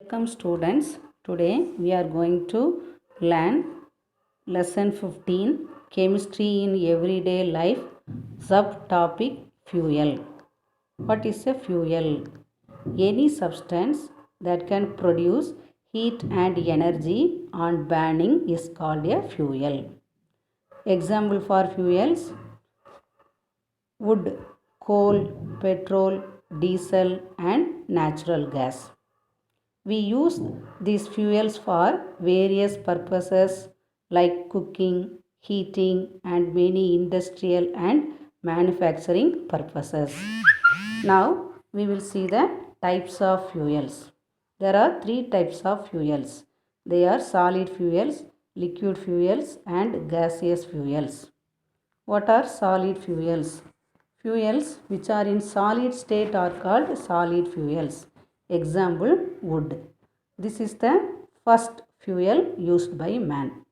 Welcome students. Today we are going to learn lesson 15 chemistry in everyday life, subtopic fuel. What is a fuel? Any substance that can produce heat and energy on burning is called a fuel. Example for fuels: wood, coal, petrol, diesel and natural gas. We use these fuels for various purposes like cooking, heating, and many industrial and manufacturing purposes. Now we will see the types of fuels. There are three types of fuels. They are solid fuels, liquid fuels, and gaseous fuels. What are solid fuels? Fuels which are in solid state are called solid fuels. Example, wood. This is the first fuel used by man.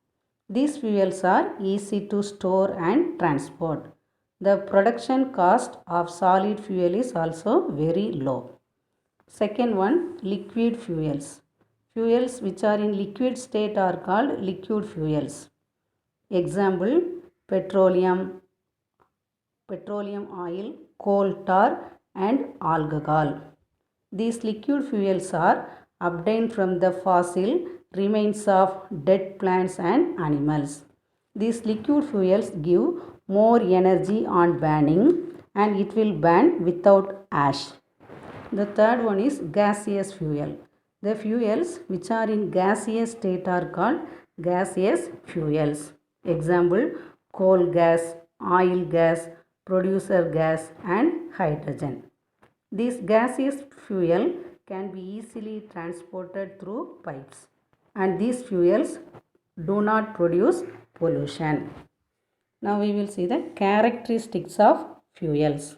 These fuels are easy to store and transport. The production cost of solid fuel is also very low. Second one, liquid fuels. Fuels which are in liquid state are called liquid fuels. Example, petroleum oil, coal tar and alcohol. These liquid fuels are obtained from the fossil remains of dead plants and animals. These liquid fuels give more energy on burning and it will burn without ash. The third one is gaseous fuel. The fuels which are in gaseous state are called gaseous fuels. Example, coal gas, oil gas, producer gas and hydrogen. This gaseous fuel can be easily transported through pipes and these fuels do not produce pollution. Now we will see the characteristics of fuels.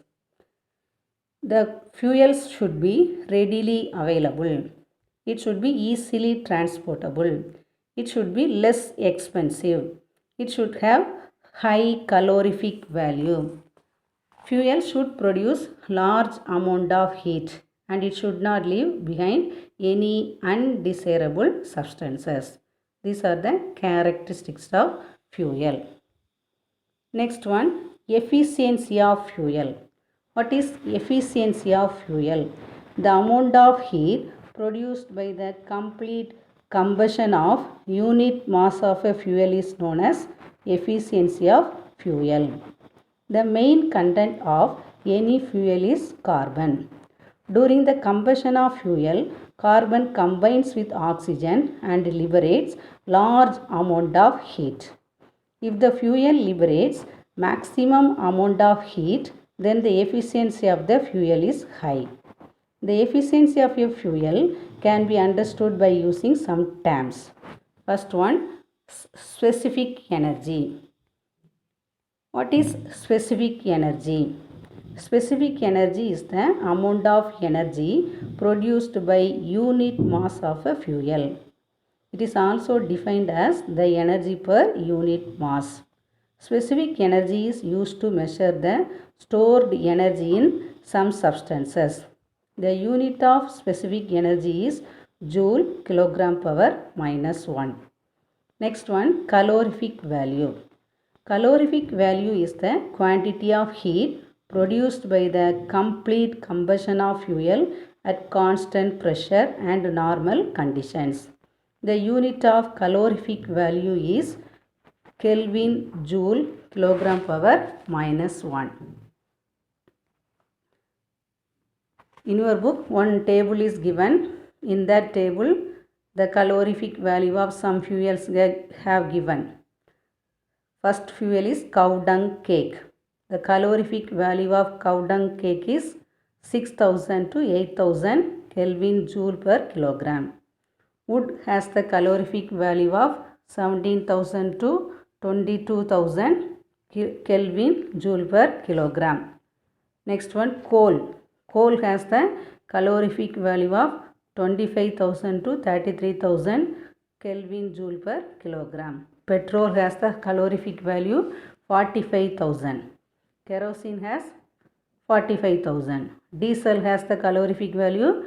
The fuels should be readily available. It should be easily transportable. It should be less expensive. It should have high calorific value. Fuel should produce large amount of heat and it should not leave behind any undesirable substances. These are the characteristics of fuel. Next one, efficiency of fuel. What is efficiency of fuel? The amount of heat produced by the complete combustion of unit mass of a fuel is known as efficiency of fuel. The main content of any fuel is carbon. During the combustion of fuel, carbon combines with oxygen and liberates large amount of heat. If the fuel liberates maximum amount of heat, then the efficiency of the fuel is high. The efficiency of a fuel can be understood by using some terms. First one, specific energy. What is specific energy? Specific energy is the amount of energy produced by unit mass of a fuel. It is also defined as the energy per unit mass. Specific energy is used to measure the stored energy in some substances. The unit of specific energy is joule kilogram power minus 1. Next one, calorific value. Calorific value is the quantity of heat produced by the complete combustion of fuel at constant pressure and normal conditions. The unit of calorific value is Kelvin joule kilogram power minus 1. In your book, one table is given. In that table, the calorific value of some fuels have given. First fuel is cow dung cake. The calorific value of cow dung cake is 6000 to 8000 Kelvin joule per kilogram. Wood has the calorific value of 17,000 to 22,000 Kelvin joule per kilogram. Next one, coal. Coal has the calorific value of 25,000 to 33,000 Kelvin joule per kilogram. Petrol has the calorific value 45,000. Kerosene has 45,000. Diesel has the calorific value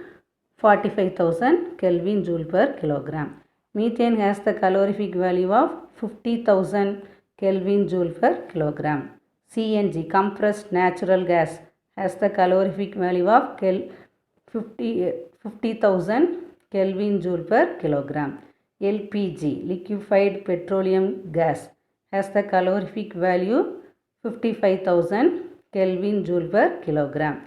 45,000 Kelvin joule per kilogram. Methane has the calorific value of 50,000 Kelvin joule per kilogram. CNG, compressed natural gas, has the calorific value of 50,000 Kelvin joule per kilogram. LPG, liquefied petroleum gas, has the calorific value 55,000 Kelvin joule per kilogram.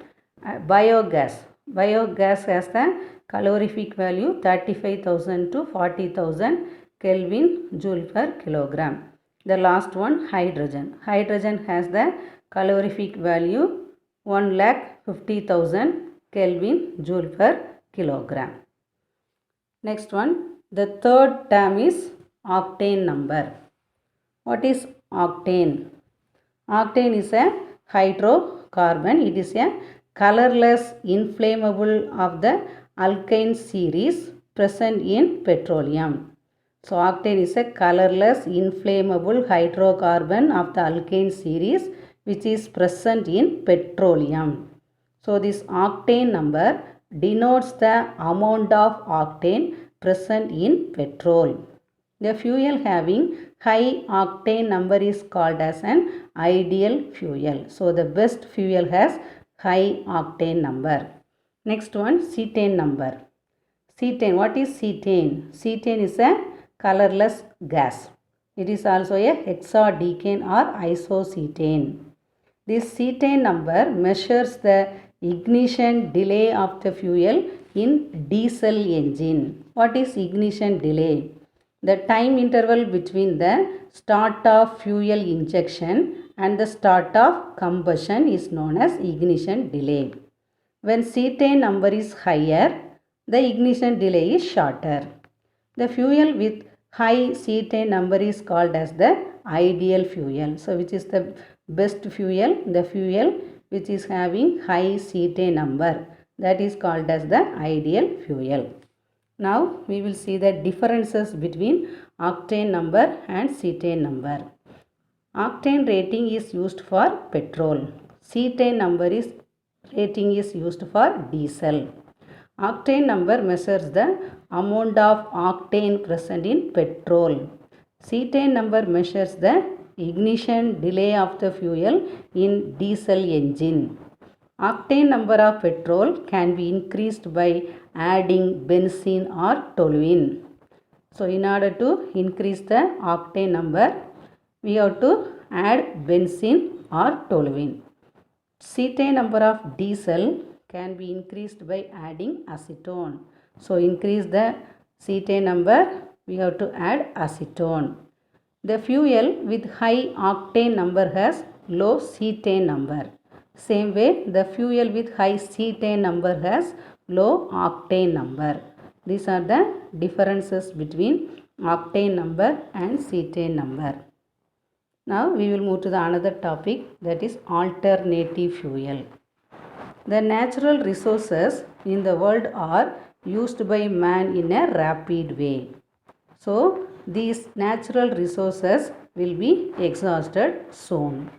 Biogas has the calorific value 35,000 to 40,000 Kelvin joule per kilogram. The last one, hydrogen. Hydrogen has the calorific value 1,50,000 Kelvin joule per kilogram. Next one, the third term is octane number. What is octane? Octane is a hydrocarbon. It is a colorless inflammable of the alkyne series present in petroleum. So octane is a colorless inflammable hydrocarbon of the alkyne series which is present in petroleum. So this octane number denotes the amount of octane present in petrol. The fuel having high octane number is called as an ideal fuel. So the best fuel has high octane number. Next one, cetane number. Cetane, what is cetane? Cetane is a colorless gas. It is also a hexadecane or isocetane. This cetane number measures the ignition delay of the fuel in diesel engine. What is ignition delay? The time interval between the start of fuel injection and the start of combustion is known as ignition delay. When cetane number is higher, the ignition delay is shorter. The fuel with high cetane number is called as the ideal fuel. So which is the best fuel? The fuel which is having high cetane number, that is called as the ideal fuel. Now we will see the differences between octane number and cetane number. Octane rating is used for petrol. Cetane number rating is used for diesel. Octane number measures the amount of octane present in petrol. Cetane number measures the ignition delay of the fuel in diesel engine. Octane number of petrol can be increased by adding benzene or toluene. So in order to increase the octane number, we have to add benzene or toluene. Cetane number of diesel can be increased by adding acetone. So increase the cetane number, we have to add acetone. The fuel with high octane number has low cetane number. Same way, the fuel with high cetane number has low octane number. These are the differences between octane number and cetane number. Now we will move to the another topic, that is alternative fuel. The natural resources in the world are used by man in a rapid way. So these natural resources will be exhausted soon.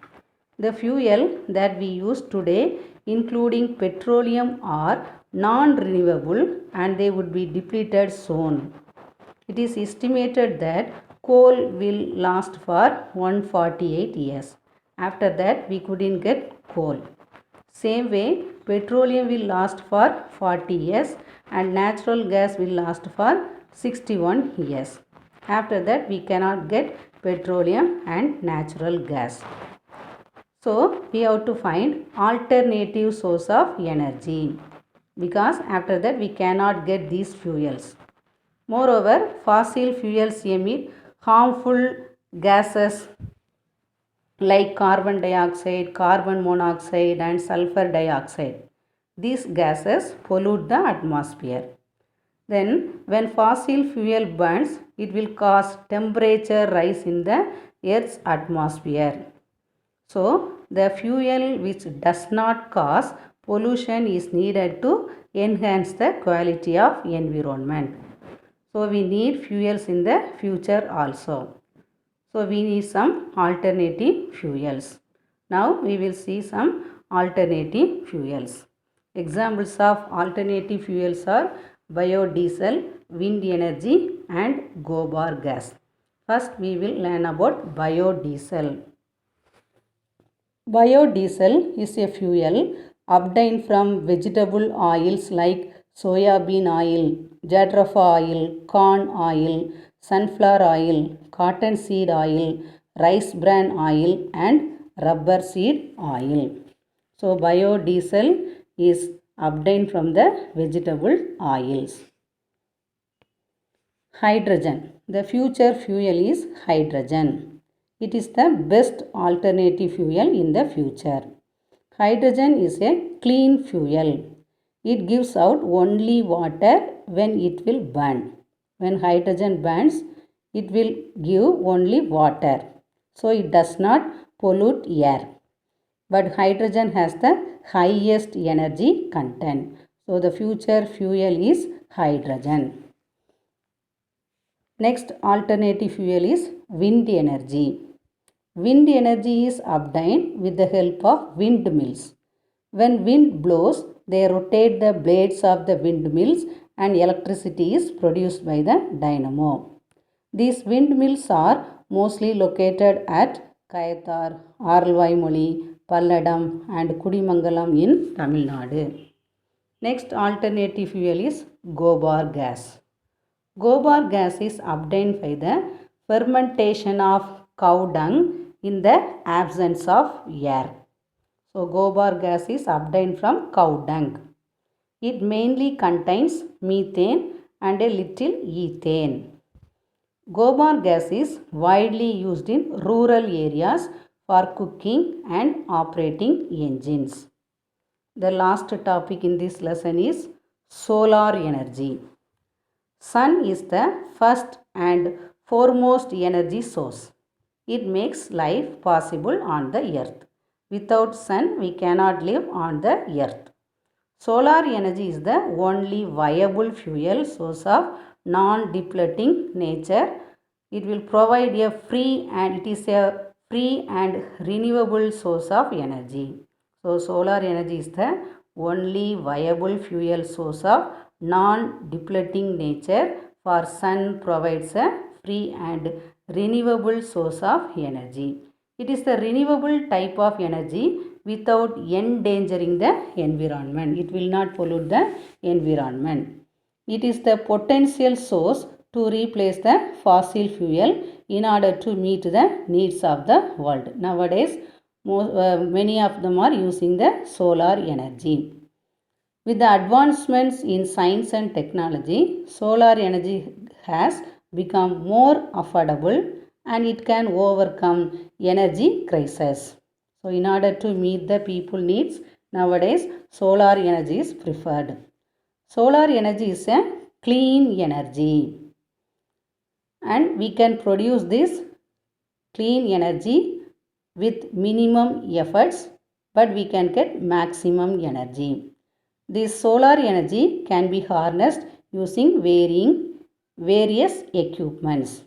The fuel that we use today, including petroleum, are non-renewable and they would be depleted soon. It is estimated that coal will last for 148 years. After that, we couldn't get coal. Same way, petroleum will last for 40 years and natural gas will last for 61 years. After that, we cannot get petroleum and natural gas. So, we have to find alternative source of energy, because after that we cannot get these fuels. Moreover, fossil fuels emit harmful gases like carbon dioxide, carbon monoxide and sulfur dioxide. These gases pollute the atmosphere. Then when fossil fuel burns, it will cause temperature rise in the Earth's atmosphere. So the fuel which does not cause pollution is needed to enhance the quality of environment. So we need fuels in the future also. So we need some alternative fuels. Now we will see some alternative fuels. Examples of alternative fuels are biodiesel, wind energy and gobar gas. First we will learn about biodiesel. Biodiesel is a fuel obtained from vegetable oils like soybean oil, jatropha oil, corn oil, sunflower oil, cottonseed oil, rice bran oil and rubber seed oil. So biodiesel is obtained from the vegetable oils. Hydrogen. The future fuel is hydrogen. It is the best alternative fuel in the future. Hydrogen is a clean fuel. It gives out only water when it will burn. When hydrogen burns, it will give only water. So it does not pollute air. But hydrogen has the highest energy content. So the future fuel is hydrogen. Next alternative fuel is wind energy. Wind energy is obtained with the help of windmills. When wind blows, they rotate the blades of the windmills and electricity is produced by the dynamo. These windmills are mostly located at Kayathar, Aralvaimoli, Palladam and Kudimangalam in Tamil Nadu. Next alternative fuel is gobar gas. Gobar gas is obtained by the fermentation of cow dung in the absence of air. So gobar gas is obtained from cow dung. It mainly contains methane and a little ethane. Gobar gas is widely used in rural areas for cooking and operating engines. The last topic in this lesson is solar energy. Sun is the first and foremost energy source. It makes life possible on the earth. Without sun, we cannot live on the earth. Solar energy is the only viable fuel source of non-depleting nature. It will provide a free and renewable source of energy. So solar energy is the only viable fuel source of non-depleting nature, for sun provides a free and renewable source of energy. It is the renewable type of energy without endangering the environment. It will not pollute the environment. It is the potential source to replace the fossil fuel in order to meet the needs of the world. Nowadays, many of them are using the solar energy. With the advancements in science and technology, solar energy has become more affordable and it can overcome energy crisis. So in order to meet the people needs, nowadays solar energy is preferred. Solar energy is a clean energy and we can produce this clean energy with minimum efforts, but we can get maximum energy. This solar energy can be harnessed using various equipments.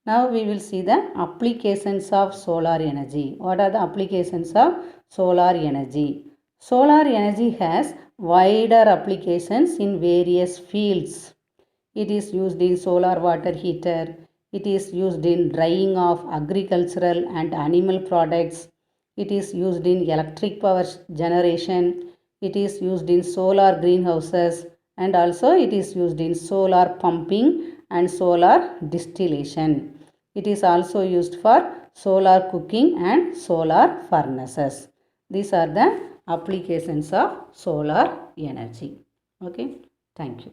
Now we will see the applications of solar energy. What are the applications of solar energy? Solar energy has wider applications in various fields. It is used in solar water heater. It is used in drying of agricultural and animal products. It is used in electric power generation. It is used in solar greenhouses and also it is used in solar pumping and solar distillation. It is also used for solar cooking and solar furnaces. These are the applications of solar energy. Okay, thank you.